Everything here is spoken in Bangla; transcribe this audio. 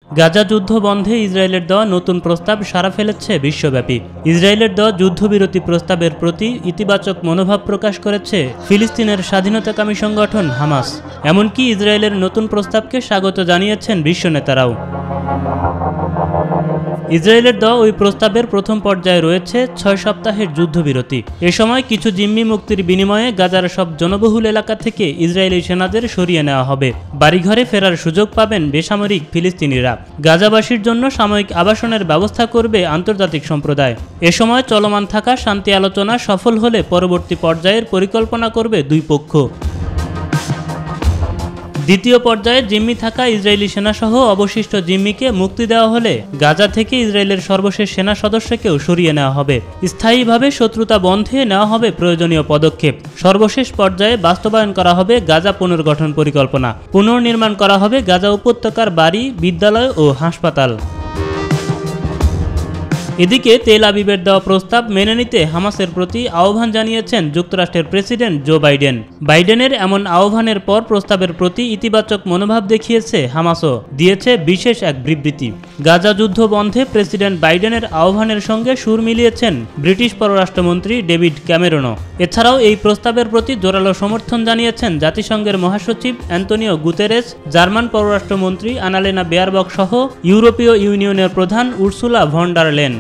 গাজা যুদ্ধ বন্ধে ইসরায়েলের দেওয়া নতুন প্রস্তাব সাড়া ফেলেছে বিশ্বব্যাপী। ইসরায়েলের দেওয়া যুদ্ধবিরতি প্রস্তাবের প্রতি ইতিবাচক মনোভাব প্রকাশ করেছে ফিলিস্তিনের স্বাধীনতাকামী সংগঠন হামাস। এমনকি ইসরায়েলের নতুন প্রস্তাবকে স্বাগত জানিয়েছেন বিশ্ব নেতারাও। ইসরায়েলের দেওয়া ওই প্রস্তাবের প্রথম পর্যায়ে রয়েছে 6 সপ্তাহের যুদ্ধবিরতি। এ সময় কিছু জিম্মি মুক্তির বিনিময়ে গাজার সব জনবহুল এলাকা থেকে ইসরায়েলি সেনাদের সরিয়ে নেওয়া হবে। বাড়িঘরে ফেরার সুযোগ পাবেন বেসামরিক ফিলিস্তিনিরা। গাজাবাসীর জন্য সাময়িক আবাসনের ব্যবস্থা করবে আন্তর্জাতিক সম্প্রদায়। এ সময় চলমান থাকা শান্তি আলোচনা সফল হলে পরবর্তী পর্যায়ের পরিকল্পনা করবে দুই পক্ষ। দ্বিতীয় পর্যায়ে জিম্মি থাকা ইসরায়েলি সেনাসহ অবশিষ্ট জিম্মিকে মুক্তি দেওয়া হলে গাজা থেকে ইসরায়েলের সর্বশেষ সেনা সদস্যকেও সরিয়ে নেওয়া হবে। স্থায়ীভাবে শত্রুতা বন্ধে নেওয়া হবে প্রয়োজনীয় পদক্ষেপ। সর্বশেষ পর্যায়ে বাস্তবায়ন করা হবে গাজা পুনর্গঠন পরিকল্পনা। পুনর্নির্মাণ করা হবে গাজা উপত্যকার বাড়ি, বিদ্যালয় ও হাসপাতাল। এদিকে তেল আবিবের দেওয়া প্রস্তাব মেনে নিতে হামাসের প্রতি আহ্বান জানিয়েছেন যুক্তরাষ্ট্রের প্রেসিডেন্ট জো বাইডেন। বাইডেনের এমন আহ্বানের পর প্রস্তাবের প্রতি ইতিবাচক মনোভাব দেখিয়েছে হামাসও, দিয়েছে বিশেষ এক বিবৃতি। গাজা যুদ্ধ বন্ধে প্রেসিডেন্ট বাইডেনের আহ্বানের সঙ্গে সুর মিলিয়েছেন ব্রিটিশ পররাষ্ট্রমন্ত্রী ডেভিড ক্যামেরনও। এছাড়াও এই প্রস্তাবের প্রতি জোরালো সমর্থন জানিয়েছেন জাতিসংঘের মহাসচিব অ্যান্তোনিও গুতেরেস, জার্মান পররাষ্ট্রমন্ত্রী আনালেনা বেয়ারবক সহ ইউরোপীয় ইউনিয়নের প্রধান উর্সুলা ভন ডার লেন।